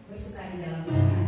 bersuka di dalam Tuhan.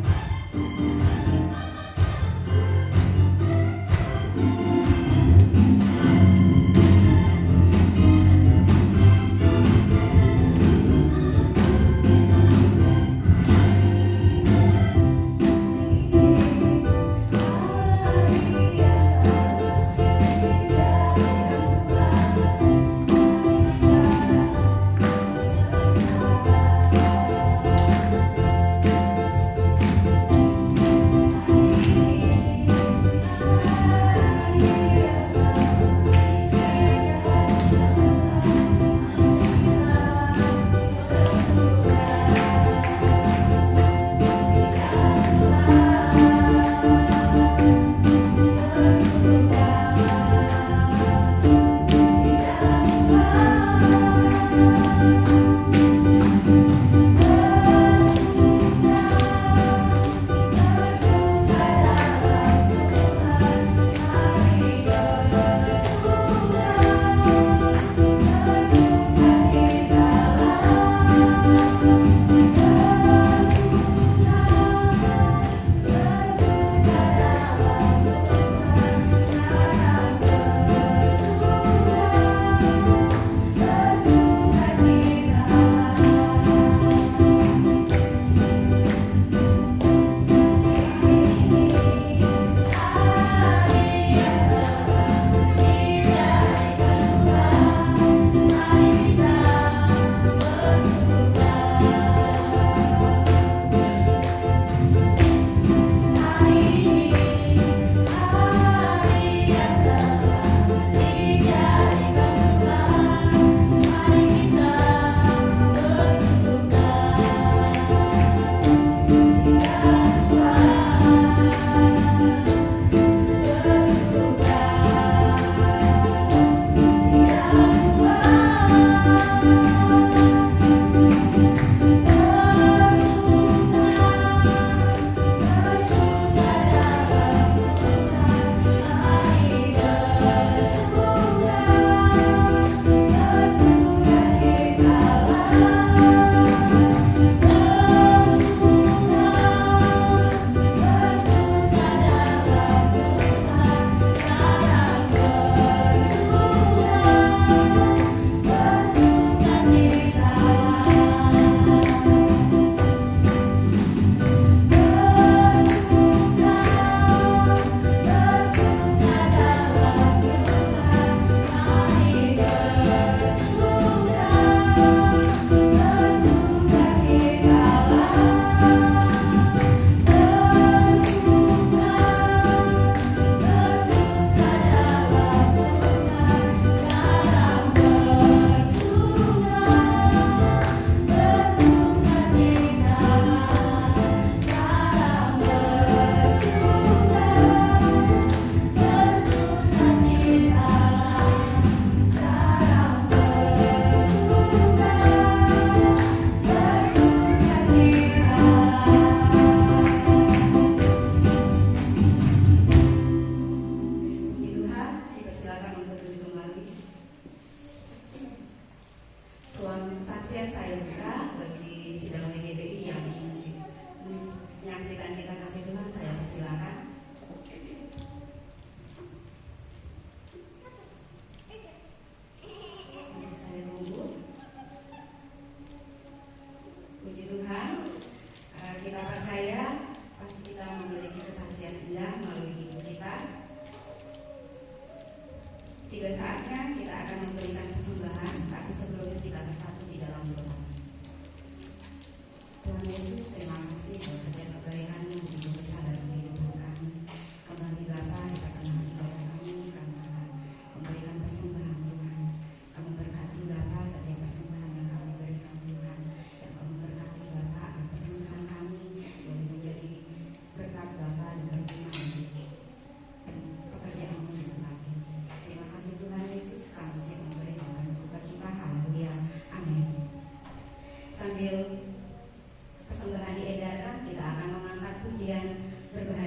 Tiba saatnya kita akan memberikan persembahan, tapi sebelumnya kita bersatu di dalam doa. Tuhan Yesus, terima kasih atas setiap kebaikan-Mu begitu besar dalam kehidupan kami. Kembali Bapa, kita kenal ibadah kami, kami akan memberikan persembahan Tuhan. Kami berkati Bapa setiap persembahan yang kami berikan Tuhan, yang kami berkati Bapa agar persembahan kami boleh menjadi berkat Bapa dan berguna untuk pekerjaan-Mu di tempat ini. Terima kasih Tuhan Yesus, kami siap memberi dengan sukacita. Haleluya, amin. Sambil persembahan diedarkan, kita akan mengangkat pujian berbahasa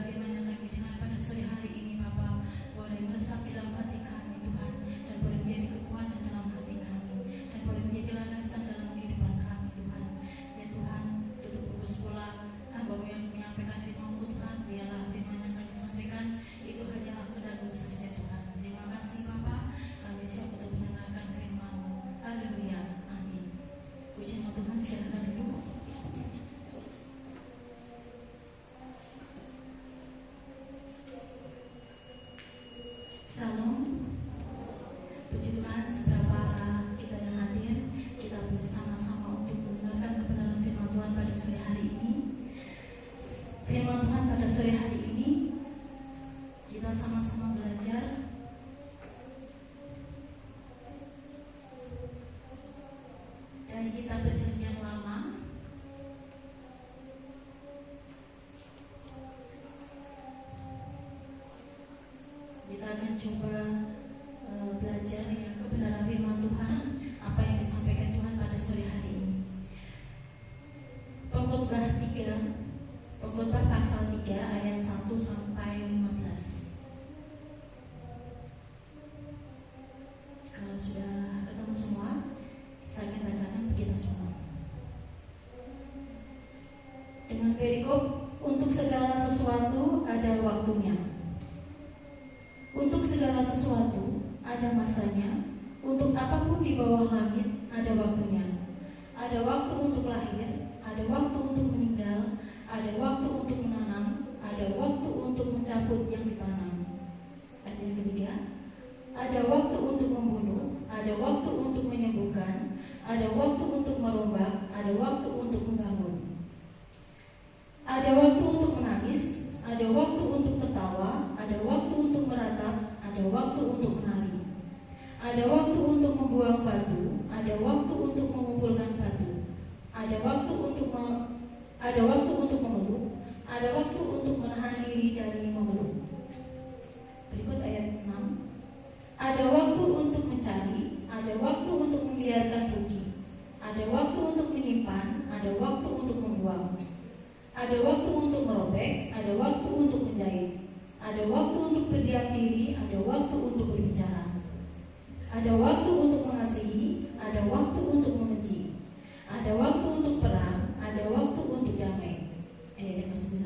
firman yang kami dengar pada sore hari ini Bapa, boleh meresapi dalam hati kami Tuhan, dan boleh menjadi kekuatan dalam hati kami, dan boleh menjadi landasan dalam kehidupan kami Tuhan. Ya Tuhan, tutup pukul pula hamba-Mu yang menyampaikan firman-Mu Tuhan, biarlah firman yang kami sampaikan itu hanyalah kedalam saja Tuhan. Terima kasih Bapa, kami siap untuk mendengarkan firman-Mu. Haleluya, amin. Puji nama Tuhan, silakan duduk. Salam. Puji Tuhan, seberapa kita yang hadir, kita bersama-sama untuk mendengarkan kebenaran firman Tuhan pada sore hari ini. Firman Tuhan pada sore hari ini kita sama-sama belajar dari kitab Perjanjian Lama. Kita akan coba belajar ya kebenaran firman Tuhan, apa yang disampaikan Tuhan pada sore hari ini. Pengkhotbah pasal 3 ayat 1 sampai 15. Kalau sudah ketemu semua, saya akan bacakan untuk kita semua. Dengan perikop, untuk segala sesuatu ada waktunya. Untuk segala sesuatu ada masanya. Untuk apapun di bawah langit ada waktunya. Ada waktu untuk lahir, ada waktu untuk meninggal, ada waktu untuk menanam, ada waktu untuk mencabut yang ditanam. Ayat yang ketiga, ada waktu untuk membunuh, ada waktu untuk menyembuhkan, ada waktu untuk merombak, ada waktu untuk membangun. Ada waktu untuk menangis, ada waktu untuk tertawa, ada waktu untuk meratap, ada waktu untuk menari. Ada waktu untuk membuang batu, ada waktu untuk mengumpulkan batu. Ada waktu untuk memeluk, ada waktu untuk menahan diri dari memeluk. Berikut ayat 6. Ada waktu untuk mencari, ada waktu untuk membiarkan rugi. Ada waktu untuk menyimpan, ada waktu untuk membuang. Ada waktu untuk merobek, ada waktu untuk menjahit. Ada waktu untuk berdiam diri, ada waktu untuk berbicara. Ada waktu untuk mengasihi, ada waktu untuk membenci. Ada waktu untuk perang, ada waktu untuk damai. Ayat yang ke-9.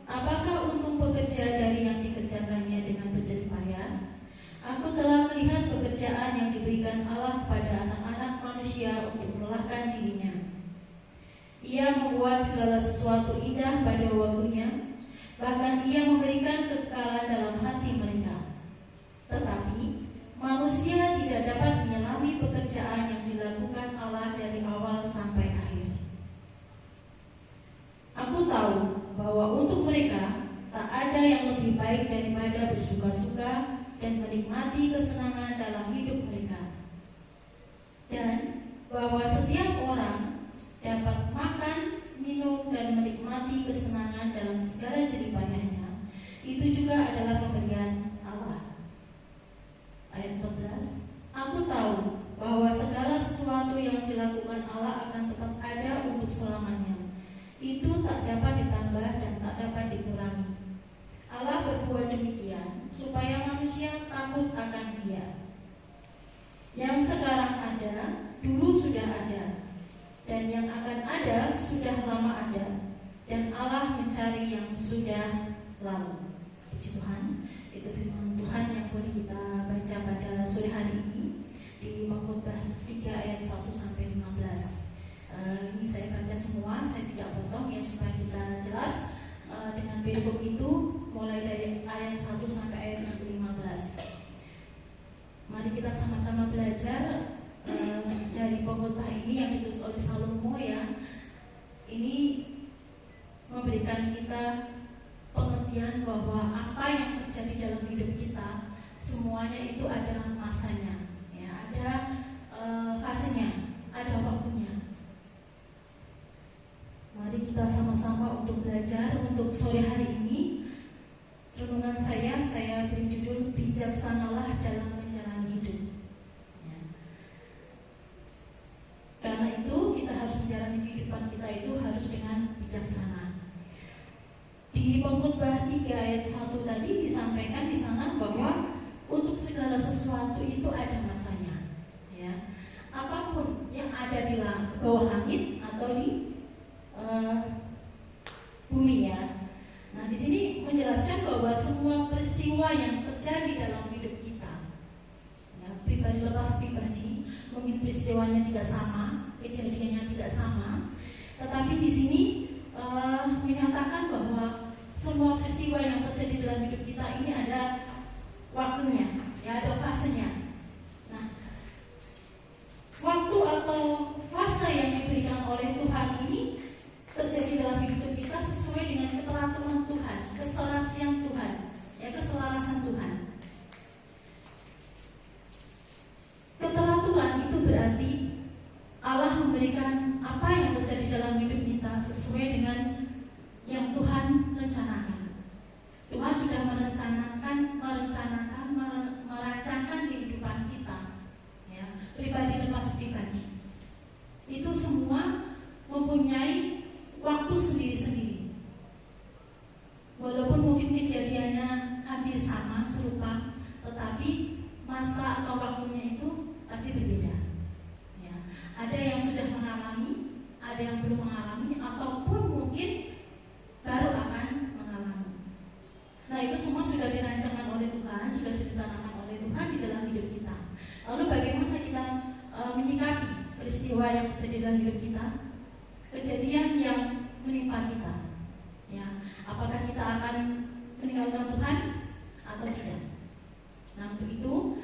Apakah untung pekerja dari yang dikerjakannya dengan berjerih payah? Aku telah melihat pekerjaan yang diberikan Allah pada anak-anak manusia untuk melelahkan dirinya. Ia membuat segala sesuatu indah pada waktunya, bahkan ia memberikan kekekalan dalam hati mereka. Tetapi manusia tidak dapat menyelami pekerjaan yang dilakukan Allah dari awal sampai akhir. Aku tahu bahwa untuk mereka tak ada yang lebih baik daripada bersuka-suka dan menikmati kesenangan dalam hidup mereka, dan bahwa setiap orang dapat makan, minum, dan menikmati kesenangan dalam segala jeripayahnya. Itu juga adalah pemberian Allah. Ayat 14. Aku tahu bahwa segala sesuatu yang dilakukan Allah akan tetap ada untuk selamanya. Itu tak dapat ditambah dan tak dapat dikurangi. Allah berbuat demikian supaya manusia takut akan Dia. Yang sekarang ada, dulu sudah ada, dan yang akan ada sudah lama ada, dan Allah mencari yang sudah lalu. Puji Tuhan, itu firman Tuhan yang boleh kita baca pada sore hari ini di Pengkhotbah 3 ayat 1 sampai 15. Ini saya baca semua, saya tidak potong ya supaya kita jelas dengan perikop itu mulai dari ayat 1 sampai ayat yang ke-15. Mari kita sama-sama belajar dari pengkhotbah ini yang ditulis oleh Salomo ya. Ini memberikan kita pengertian bahwa apa yang terjadi dalam hidup kita semuanya itu ada masanya, ya, ada fasenya, ada waktunya. Mari kita sama-sama untuk belajar. Untuk sore hari ini renungan saya beri judul bijaksanalah dalam menjalani hidup. Ya. Karena itu kita harus menjalani kehidupan kita itu harus dengan bijaksana. Di Pengkhotbah Khotbah 3 ayat 1 tadi disampaikan di sana bahwa untuk segala sesuatu itu ada masanya, ya. Apapun yang ada di bawah langit atau di bumi, ya. Nah, di sini menjelaskan bahwa semua peristiwa yang terjadi dalam hidup kita, ya, pribadi lepas pribadi, mungkin peristiwanya tidak sama, kejadiannya tidak sama, tetapi di sini menyatakan bahwa semua peristiwa yang terjadi dalam hidup kita ini ada waktunya, ya, ada fasenya. Nah, waktu atau fase yang diberikan oleh Tuhan ini terjadi dalam hidup kita sesuai dengan keteraturan Tuhan, keselarasan Tuhan, ya, keselarasan Tuhan. Keteraturan itu berarti Allah memberikan apa yang terjadi dalam hidup kita sesuai dengan yang Tuhan rencanakan. Tuhan sudah merancangkan kehidupan kita, ya, pribadi lepas pribadi. Itu semua mempunyai waktu sendiri-sendiri. Walaupun mungkin kejadiannya hampir sama, serupa, tetapi masa atau waktunya itu pasti berbeda. Ya. Ada yang sudah mengalami, ada yang belum mengalami, ataupun mungkin baru akan mengalami. Nah, itu semua sudah dirancangkan oleh Tuhan, sudah direncanakan oleh Tuhan di dalam hidup kita. Lalu bagaimana kita menyikapi peristiwa yang terjadi dalam hidup kita, kejadian yang menimpa kita, ya, apakah kita akan meninggalkan Tuhan atau tidak? Nah, untuk itu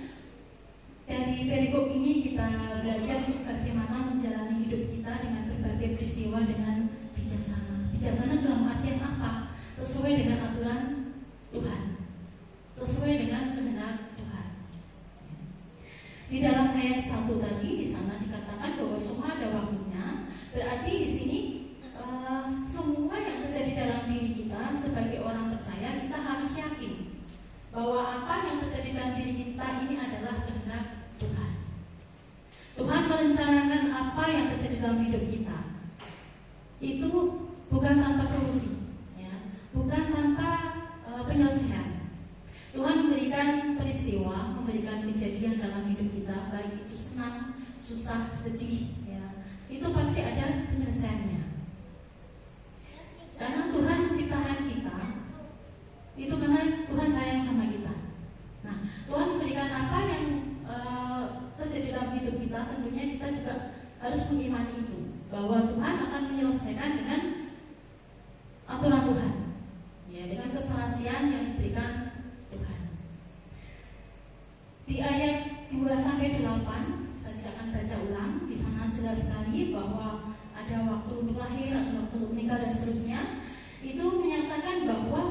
dari perikop ini kita belajar bagaimana menjalani hidup kita dengan berbagai peristiwa dengan bijaksana. Bijaksana dalam artian apa? Sesuai dengan aturan Tuhan, sesuai dengan kehendak Tuhan. Di dalam ayat 1 tadi di sana dikatakan bahwa semua ada waktunya. Berarti di sini semua yang terjadi dalam diri kita sebagai orang percaya, kita harus yakin bahwa apa yang terjadi dalam diri kita ini adalah kehendak Tuhan. Tuhan merencanakan apa yang terjadi dalam hidup kita. Itu bukan tanpa solusi, ya, bukan tanpa penyelesaian. Tuhan memberikan peristiwa, memberikan kejadian dalam hidup kita, baik itu senang, susah, sedih, ya, itu pasti ada penyelesaiannya. Karena Tuhan menciptakan kita, itu karena Tuhan sayang sama kita. Nah, Tuhan memberikan apa yang terjadi dalam hidup kita, tentunya kita juga harus mengimani itu, bahwa Tuhan akan menyelesaikan dengan aturan Tuhan, ya, dengan keserasian yang diberikan Tuhan. Di ayat 2-8, saya tidak akan baca ulang. Di sana jelas sekali bahwa ada waktu untuk lahir, ada waktu untuk menikah dan seterusnya. Itu menyatakan bahwa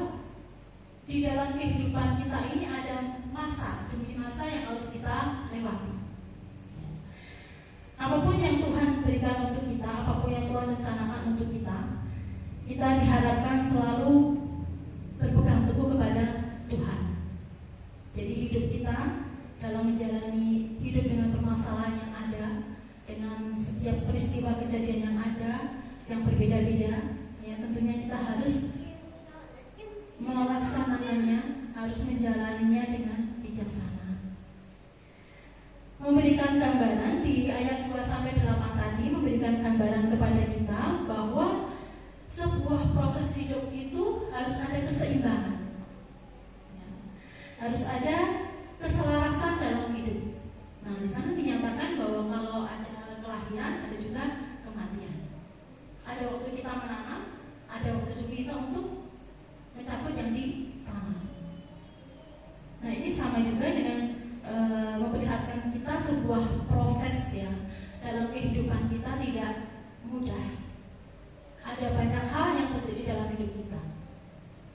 di dalam kehidupan kita ini ada masa demi masa yang harus kita lewati. Apapun yang Tuhan berikan untuk kita, apapun yang Tuhan rencanakan untuk kita, kita diharapkan selalu berpegang teguh kepada Tuhan. Jadi hidup kita dalam menjalani hidup dengan permasalahan yang ada, dengan setiap peristiwa kejadian yang ada, yang berbeda-beda, ya, tentunya kita harus melaksanakannya, harus menjalaninya dengan bijaksana. Memberikan gambaran di ayat 2-8 tadi, memberikan gambaran kepada kita bahwa sebuah proses hidup itu harus ada keseimbangan, ya, harus ada keselarasan dalam hidup. Nah, di sana dinyatakan bahwa kalau ada kelahiran, ada juga kematian. Ada waktu kita menanam, ada waktu juga kita untuk mencabut yang ditanam. Nah, ini sama juga dengan memperlihatkan kita sebuah proses, ya, dalam kehidupan kita tidak mudah. Ada banyak hal yang terjadi dalam hidup kita.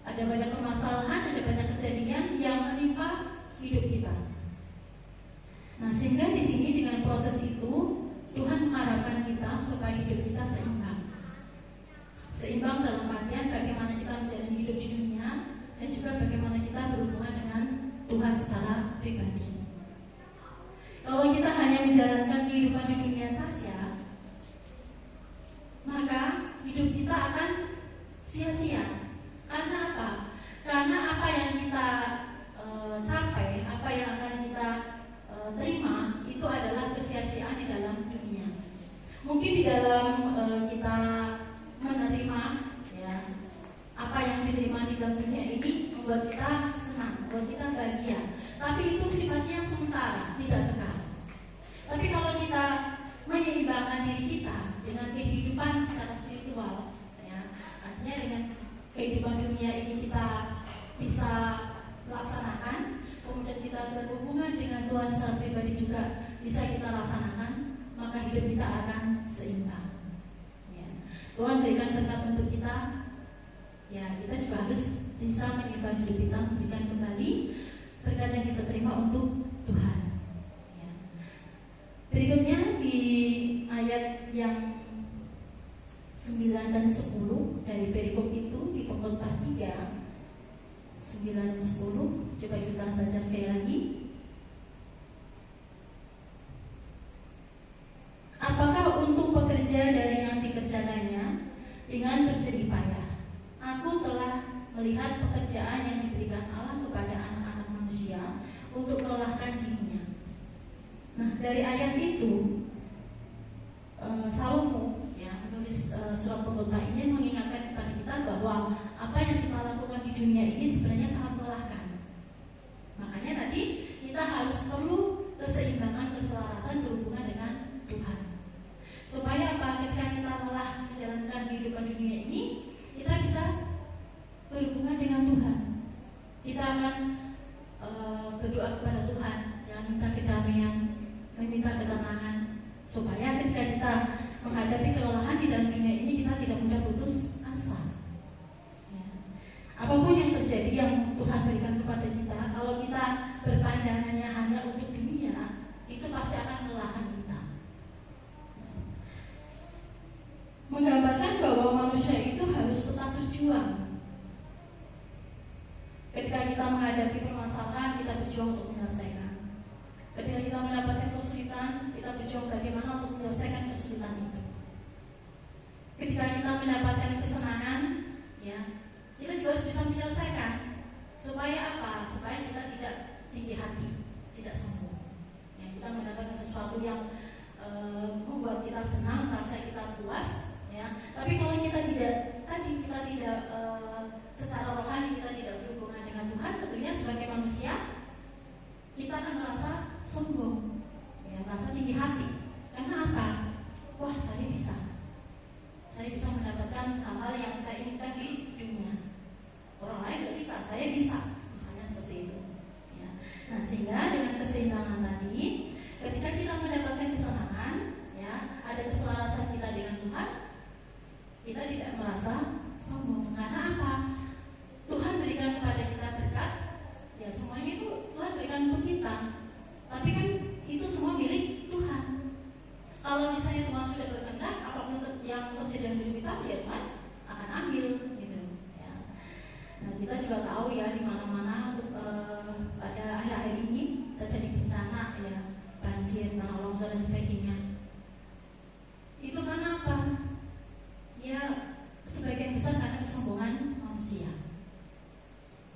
Ada banyak permasalahan, ada banyak kejadian yang menimpa hidup kita. Nah, sehingga di sini dengan proses itu Tuhan mengharapkan kita supaya hidup kita seimbang. Seimbang dalam artian bagaimana kita menjalani hidup di dunia dan juga bagaimana kita berhubungan dengan Tuhan secara pribadi. Kalau kita hanya menjalankan kehidupan di dunia saja, maka hidup kita akan sia-sia. Karena apa? membuat kita senang, membuat kita bahagia. Tapi itu sifatnya sementara, tidak kekal. Tapi kalau kita menyeimbangkan diri kita dengan kehidupan secara spiritual, ya, artinya dengan kehidupan dunia ini kita bisa laksanakan, kemudian kita berhubungan dengan Tuhan secara pribadi juga bisa kita laksanakan, maka hidup kita akan seimbang. Ya. Tuhan berikan berkat untuk kita, ya kita juga harus bisa menyeimbang hidup kita, memberikan kembali berkat yang kita terima untuk Tuhan. Ya. Berikutnya di ayat yang 9 dan 10 dari perikop itu di Pengkhotbah 3 9 dan 10, coba kita baca sekali lagi. Apakah untuk pekerja dari yang dikerjakannya dengan berjerih payah? Aku telah melihat pekerjaan yang diberikan Allah kepada anak-anak manusia untuk melelahkan dirinya. Nah, dari ayat itu Salomo ya menulis surat Pengkhotbah ini mengingatkan kepada kita bahwa apa yang kita lakukan di dunia ini sebenarnya sangat melelahkan. Makanya tadi kita harus perlu keseimbangan, keselarasan berhubungan dengan Tuhan. Supaya apa? Ketika kita lelah menjalankan kehidupan dunia ini, kita bisa berhubungan dengan Tuhan. Kita akan berdoa kepada Tuhan, ya, minta kedamaian, meminta ketenangan, supaya ketika kita menghadapi kelelahan di dalam dunia ini kita tidak mudah putus asa. Ya. Apapun yang terjadi yang Tuhan berikan kepada kita, kalau kita berpandangannya hanya untuk dunia, itu pasti akan melelahkan kita. Menggambarkan bahwa manusia itu harus tetap berjuang. Ketika kita menghadapi permasalahan, kita berjuang untuk menyelesaikan. Ketika kita mendapatkan kesulitan, kita berjuang bagaimana untuk menyelesaikan kesulitan itu. Ketika kita mendapatkan kesenangan, ya, kita juga harus bisa menyelesaikan. Supaya apa? Supaya kita tidak tinggi hati, tidak sombong. Ya, kita mendapatkan sesuatu yang membuat kita senang, rasa kita puas. Ya. Tapi kalau kita tidak secara rohani kita tidak berhubungan dengan Tuhan, tentunya sebagai manusia kita akan merasa sombong, ya, merasa tinggi hati. Karena apa? Wah, saya bisa mendapatkan hal-hal yang saya inginkan di dunia. Orang lain tidak bisa, saya bisa, misalnya seperti itu. Ya. Nah, sehingga dengan keseimbangan tadi, ketika kita mendapatkan kesenangan, ya, ada keselarasan kita dengan Tuhan, kita tidak merasa sombong. Karena apa? Tuhan berikan kepada kita berkat, ya semuanya itu Tuhan berikan untuk kita. Tapi kan itu semua milik Tuhan. Kalau misalnya Tuhan sudah berkehendak, apapun yang terjadi dalam hidup kita, ya Tuhan akan ambil, gitu. Ya. Nah, kita juga tahu ya di mana-mana untuk pada akhir-akhir ini terjadi bencana, ya, banjir, tanah longsor dan sebagainya. Itu karena apa? Ya, sebagian besar karena kesombongan manusia.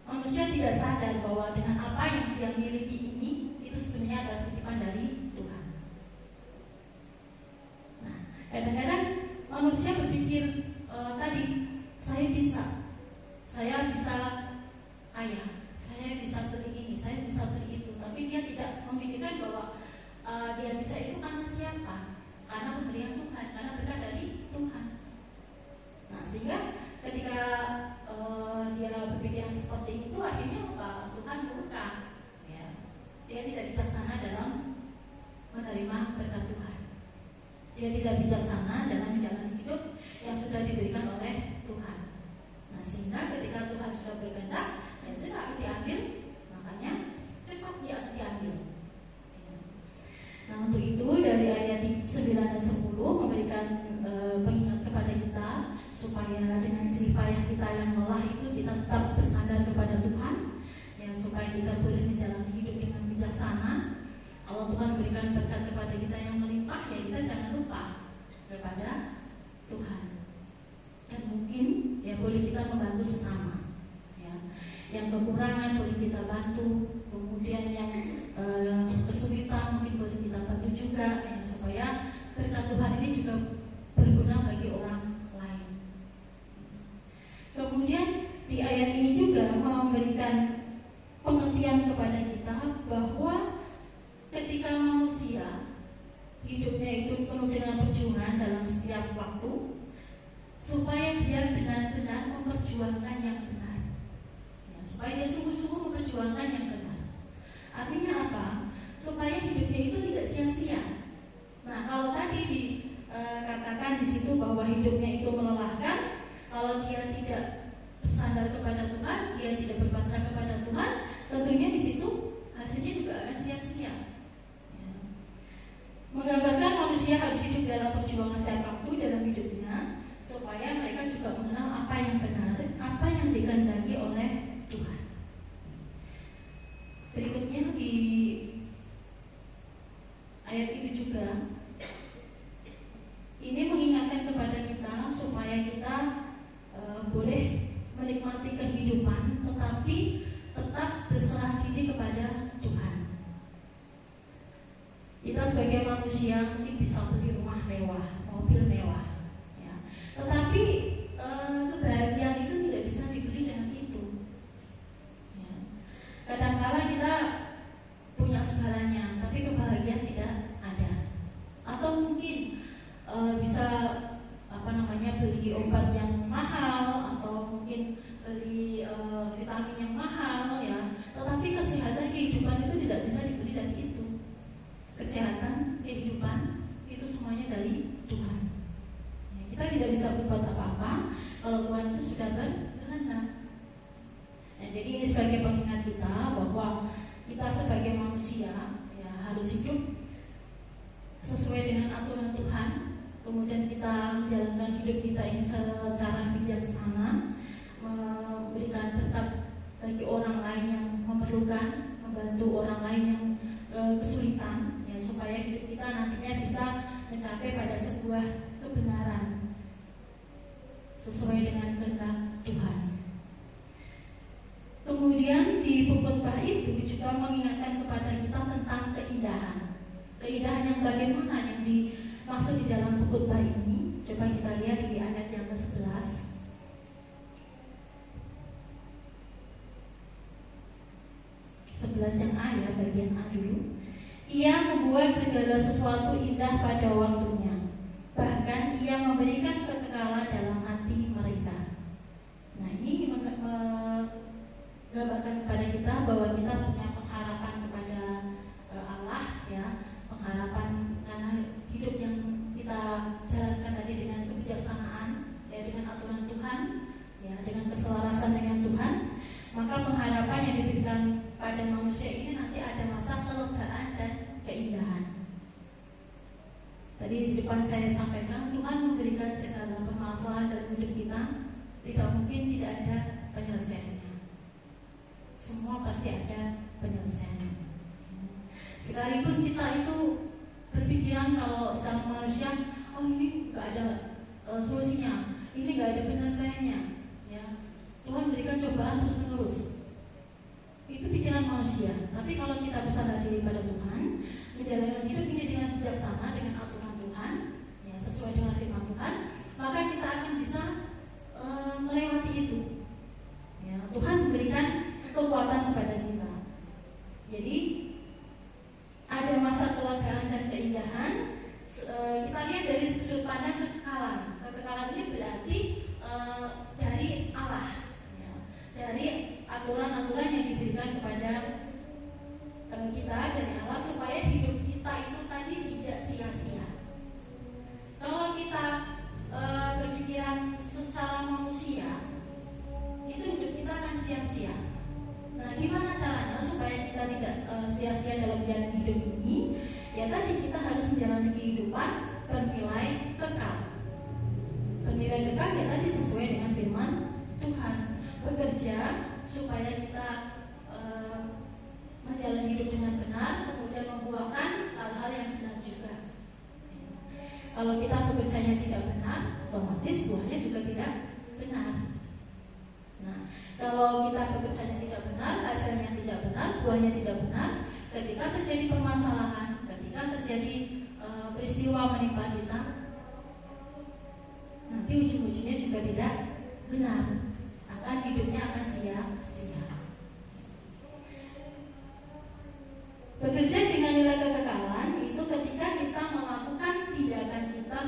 Manusia tidak sadar bahwa dengan apa yang dia miliki ini, itu sebenarnya adalah titipan dari Tuhan. Nah, kadang-kadang manusia berpikir tadi, saya bisa kaya, saya bisa beli ini, saya bisa beli itu. Tapi dia tidak memikirkan bahwa dia bisa itu karena siapa? Karena pemberian Tuhan, karena berkat dari Tuhan. Nah, sehingga ketika dia berpikir seperti itu, akhirnya Tuhan murka, ya. Dia tidak bijaksana dalam menerima berkat Tuhan. Dia tidak bijaksana dalam menjalani hidup yang sudah diberikan oleh Tuhan. Nah, sehingga ketika Tuhan sudah berkehendak, ya sudah diambil, makanya cepat dia diambil. Nah, untuk itu dari ayat 9 dan 10 memberikan pengingat kepada kita supaya dengan jerih payah kita yang lelah itu kita tetap bersandar kepada Tuhan, ya, supaya kita boleh menjalani hidup dengan bijaksana. Kalau Tuhan berikan berkat kepada kita yang melimpah, ya kita jangan lupa kepada Tuhan. Dan mungkin ya boleh kita membantu sesama, ya. Yang kekurangan boleh kita bantu, kemudian yang kesulitan mungkin boleh kita bantu juga, ya, supaya berkat Tuhan ini juga berguna bagi orang lain. Kemudian di ayat ini juga memberikan perjuangan dalam setiap waktu, supaya dia benar-benar memperjuangkan yang benar, ya, supaya dia sungguh-sungguh memperjuangkan yang benar. Artinya apa? Supaya hidupnya itu tidak sia-sia. Nah, kalau tadi dikatakan di situ bahwa hidupnya itu melelahkan, kalau dia tidak bersandar kepada Tuhan, dia tidak berpasrah kepada Tuhan, tentunya di situ hasilnya juga akan sia-sia. Ya. Menggambarkan manusia harus hidup dalam perjuangan setiap waktu dalam hidupnya, supaya mereka juga mengenal apa yang benar, apa yang dikehendaki oleh Tuhan. Berikutnya di ayat itu juga, ini mengingatkan kepada kita supaya kita boleh menikmati kehidupan, tetapi tetap berserah diri kepada Tuhan. Kita sebagai manusia mungkin bisa beli rumah mewah, mobil mewah, ya. Tetapi kebahagiaan itu tidak bisa dibeli dengan itu. Ya. Kadang-kala kita punya segalanya, tapi kebahagiaan tidak ada. Atau mungkin bisa beli obat yang mahal, atau mungkin beli vitamin yang mahal, ya. Tetapi kesehatan kehidupan itu tidak bisa dibeli dari itu. Kesehatan kehidupan itu semuanya dari Tuhan. Ya, kita tidak bisa berbuat apa-apa kalau Tuhan itu sudah berkehendak. Ya, jadi ini sebagai pengingat kita bahwa kita sebagai manusia ya harus hidup sesuai dengan aturan Tuhan. Kemudian kita menjalankan hidup kita ini secara bijaksana, memberikan berkat bagi orang lain yang memerlukan, membantu orang lain yang kesulitan, ya, supaya hidup kita nantinya bisa mencapai pada sebuah kebenaran sesuai dengan kehendak Tuhan. Kemudian di khotbah itu juga mengingatkan kepada kita tentang keindahan. Keindahan yang bagaimana yang dimaksud di dalam khotbah ini? Coba kita lihat di ayat yang ke-11. 11 yang A ya, bagian A dulu. Ia membuat segala sesuatu indah pada waktunya, bahkan ia memberikan kekekalan dalam hati mereka. Nah, ini menggambarkan kepada kita bahwa kita punya pengharapan kepada Allah, ya, pengharapan karena hidup yang kita jalankan tadi dengan kebijaksanaan, ya, dengan aturan Tuhan, ya, dengan keselarasan dengan Tuhan. Maka pengharapan yang diberikan pada manusia ini nanti ada masa kelegaan dan keindahan. Tadi di depan saya sampaikan, Tuhan memberikan segala permasalahan dalam hidup kita, tidak mungkin tidak ada penyelesaiannya. Semua pasti ada penyelesaiannya. Sekalipun kita itu berpikiran kalau sang manusia, oh ini nggak ada solusinya, ini nggak ada penyelesaiannya, ya. Tuhan berikan cobaan terus menerus. Itu pikiran manusia. Tapi kalau kita bersandar diri pada Tuhan, menjalankan hidup ini dengan bijaksana, dengan aturan Tuhan, ya, sesuai dengan firman Tuhan, maka kita akan bisa melewati itu. Ya, Tuhan memberikan kekuatan kepada kita. Jadi ada masa kelegaan dan keindahan. Kita lihat dari sudut pandang kekekalan. Kekekalan ini berarti dari Allah, ya, dari aturan-aturan yang diberikan kepada kita dari Allah supaya hidup kita itu tadi tidak sia-sia. Kalau kita berpikiran secara manusia, itu hidup kita akan sia-sia. Nah, gimana caranya supaya kita tidak sia-sia dalam jalan hidup ini? Ya tadi kita harus menjalani kehidupan bernilai kekal. Bernilai kekal ya tadi sesuai dengan firman Tuhan. Bekerja supaya kita menjalani hidup dengan benar, kemudian membuahkan hal-hal yang benar juga. Kalau kita bekerjanya tidak benar, otomatis buahnya juga tidak benar. Nah, kalau kita bekerjanya tidak benar, hasilnya tidak benar, buahnya tidak benar. Ketika terjadi permasalahan, ketika terjadi peristiwa menimpa kita, nanti ujung-ujungnya juga tidak benar. Hidupnya akan sia-sia. Bekerja dengan nilai kekekalan itu ketika kita melakukan tindakan kita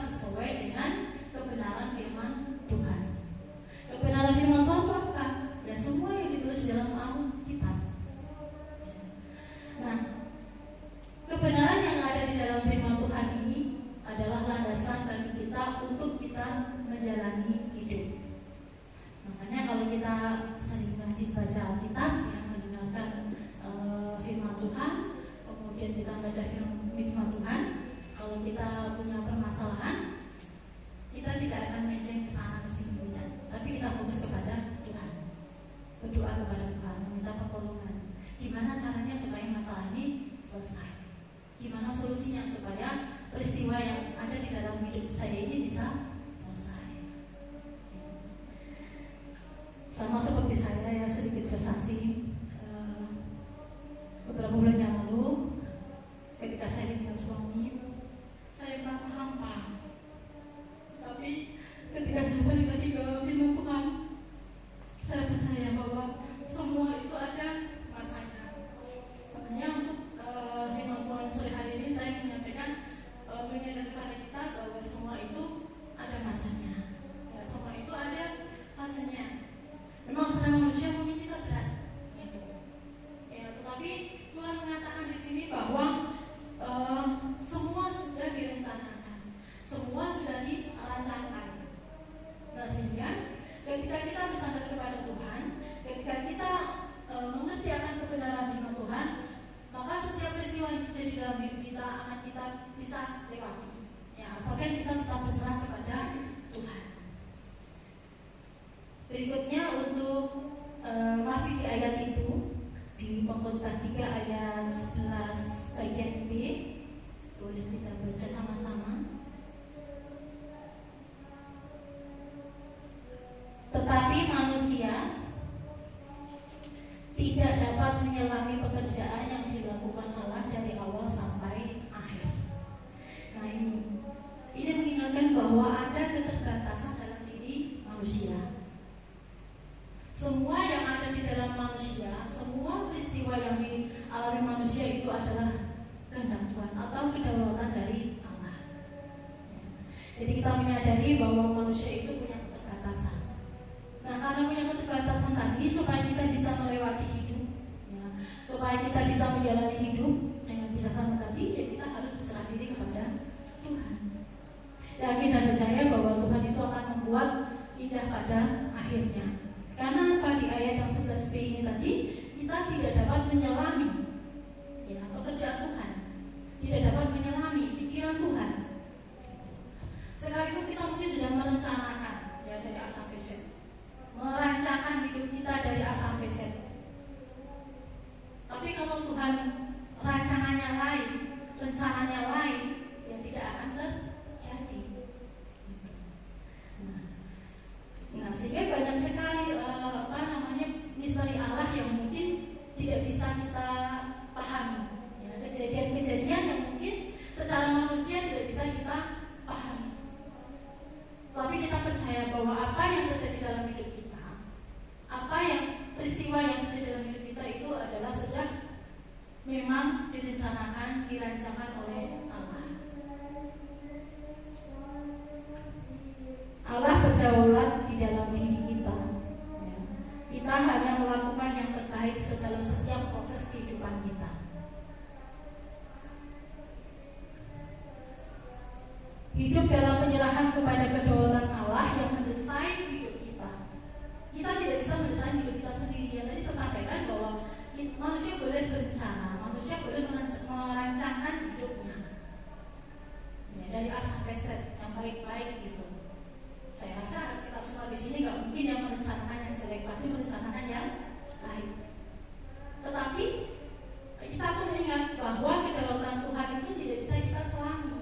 dapat menyelami pekerjaan yang dilakukan Allah dari awal sampai akhir. Nah, ini mengingatkan bahwa ada keterbatasan dalam diri manusia. Semua yang ada di dalam manusia, semua peristiwa yang dialami manusia itu adalah kehendak Tuhan atau kedaulatan dari Allah. Jadi kita menyadari bahwa manusia itu punya keterbatasan. Nah, karena punya keterbatasan tadi, supaya kita bisa melewati hidup, ya, supaya kita bisa menjalani hidup dengan bijaksana tadi, ya kita harus berserah diri kepada Tuhan. Yakin dan percaya bahwa Tuhan itu akan membuat indah pada akhirnya. Karena apa? Di ayat yang 11b ini tadi, kita tidak dapat menyelami, ya, pekerjaan Tuhan, tidak dapat menyelami pikiran Tuhan. Sekalipun kita mungkin sudah merencanakan, ya, dari A sampai Z, merancangkan hidup kita dari A sampai Z. Tapi kalau Tuhan rancangannya lain, rencananya lain, ya tidak akan terjadi. Nah, sehingga banyak sekali misteri Allah yang mungkin tidak bisa kita pahami, ya, kejadian-kejadian yang mungkin secara manusia tidak bisa kita pahami. Tapi kita percaya bahwa apa yang terjadi dalam hidup kita, apa yang peristiwa yang terjadi dalam hidup kita itu adalah sudah memang direncanakan, dirancangkan oleh Allah. Allah berdaulat di dalam diri kita. Ya. Kita hanya melakukan yang terbaik dalam setiap proses kehidupan kita. Hidup dalam penyerahan kepada kedaulatan Allah yang mendesain hidup kita. Kita tidak bisa mendesain hidup kita sendiri. Yang tadi saya sampaikan bahwa manusia boleh berencana, manusia boleh merancangkan hidupnya, ya, dari A sampai Z yang baik-baik gitu. Saya rasa kita semua di sini nggak mungkin yang merencanakan yang jelek, pasti merencanakan yang baik. Tetapi kita pun ingat bahwa kedaulatan Tuhan itu tidak bisa kita selami.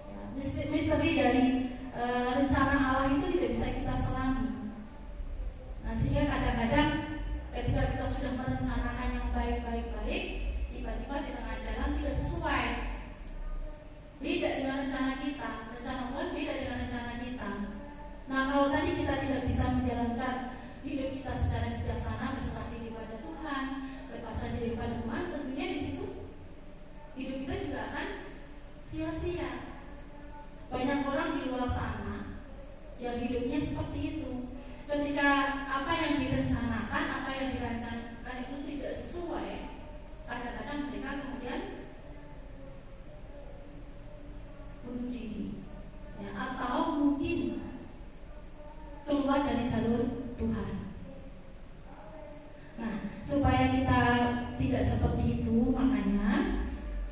Ya, misteri dari rencana Allah itu tidak bisa kita selami. Nah, sehingga kadang-kadang ketika kita sudah merencanakan yang baik-baik, tiba-tiba di tengah jalan tidak sesuai, beda dengan rencana kita. Rencana Tuhan beda dengan rencana kita. Nah, kalau tadi kita tidak bisa menjalankan hidup kita secara bijaksana, berserah diri pada Tuhan, berpasrah diri pada Tuhan, tentunya di situ hidup kita juga akan sia-sia. Banyak orang di luar sana yang hidupnya seperti itu. Ketika apa yang direncanakan, apa yang dirancangkan itu tidak sesuai, kadang-kadang mereka kemudian bunuh diri, ya, atau mungkin keluar dari jalur Tuhan. Nah, supaya kita tidak seperti itu, makanya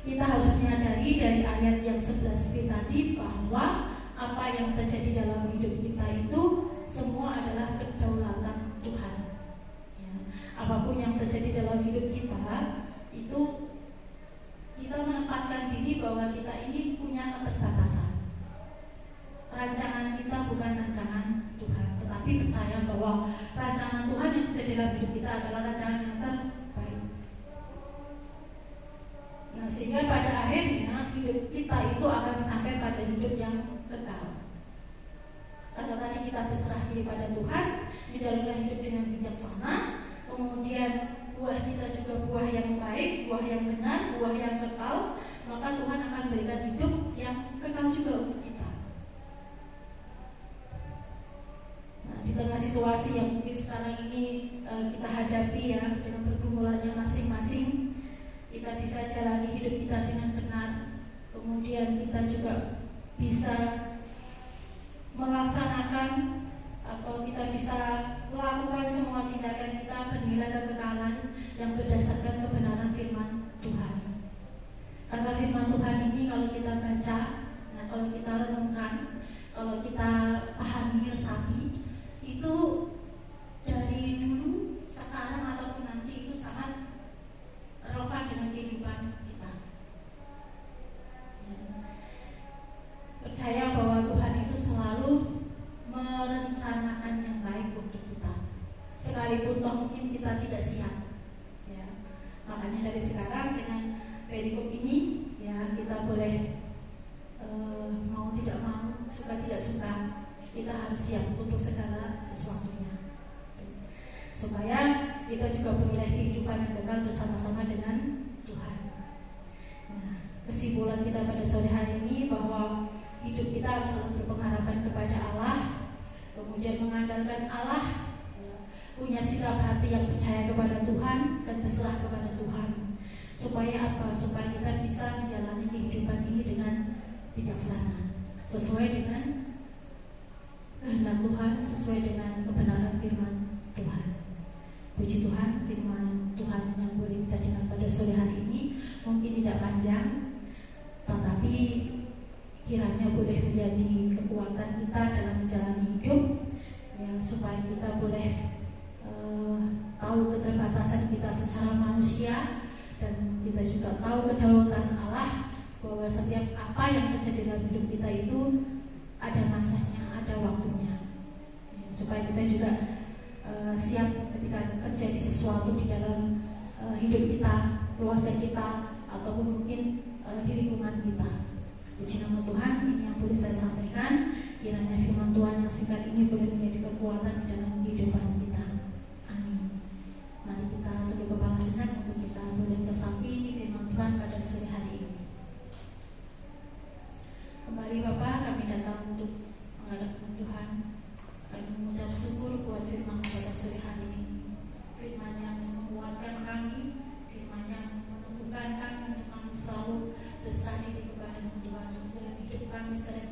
kita harus menyadari dari ayat yang 11b tadi bahwa apa yang terjadi dalam hidup kita itu semua adalah kedaulatan Tuhan. Ya, apapun yang terjadi dalam hidup kita itu kita menempatkan diri bahwa kita ini punya keterbatasan. Rancangan kita bukan rancangan Tuhan, tetapi percaya bahwa rancangan Tuhan yang terjadi dalam hidup kita adalah rancangan yang terbaik. Nah, sehingga pada akhirnya hidup kita itu akan sampai pada hidup yang kekal. Karena tadi kita berserah diri pada Tuhan, menjalankan hidup dengan bijaksana, kemudian buah kita juga buah yang baik, buah yang benar, buah yang kekal, maka Tuhan akan berikan hidup yang kekal juga untuk kita. Nah, di tengah situasi yang mungkin sekarang ini kita hadapi, ya, dengan pergumulannya masing-masing, kita bisa jalani hidup kita dengan benar, kemudian kita juga bisa melaksanakan atau kita bisa melakukan semua tindakan kita bernilai kekekalan yang berdasarkan kebenaran firman Tuhan. Karena firman Tuhan ini kalau kita baca, nah, kalau kita renungkan, kalau kita pahami, resapi, itu dari dulu, sekarang ataupun nanti itu sangat relevan dengan kehidupan kita. Percaya bahwa Tuhan itu selalu merencanakan yang baik untuk kita, sekalipun toh mungkin kita tidak siap, bersama-sama dengan Tuhan. Nah, kesimpulan kita pada sore hari ini bahwa hidup kita harus selalu berpengharapan kepada Allah, kemudian mengandalkan Allah, punya sikap hati yang percaya kepada Tuhan dan berserah kepada Tuhan. Supaya apa? Supaya kita bisa menjalani kehidupan ini dengan bijaksana, sesuai dengan kehendak Tuhan, sesuai dengan kebenaran firman Tuhan. Puji Tuhan, firman Tuhan yang boleh kita dengar pada sore hari ini mungkin tidak panjang, tetapi kiranya boleh menjadi kekuatan kita dalam menjalani hidup, ya, supaya kita boleh tahu keterbatasan kita secara manusia, dan kita juga tahu kedaulatan Allah, bahwa setiap apa yang terjadi dalam hidup kita itu ada masanya, ada waktunya, ya, supaya kita juga siap ketika terjadi sesuatu di dalam hidup kita, keluarga kita, ataupun mungkin di lingkungan kita. Puji nama Tuhan, ini yang boleh saya sampaikan. Kiranya firman Tuhan yang singkat ini boleh menjadi kekuatan di dalam kehidupan kita. Amin. Mari kita tunduk kepala sejenak untuk kita boleh meresapi firman Tuhan pada sore hari ini. Kembali Bapak, kami datang untuk menghadap Tuhan dan mengucap syukur buat firman pada sore hari ini. Firman yang menguatkan kami, firman yang menumbuhkan kami untuk kami selalu berserah diri kepada Tuhan dalam hidup kami secara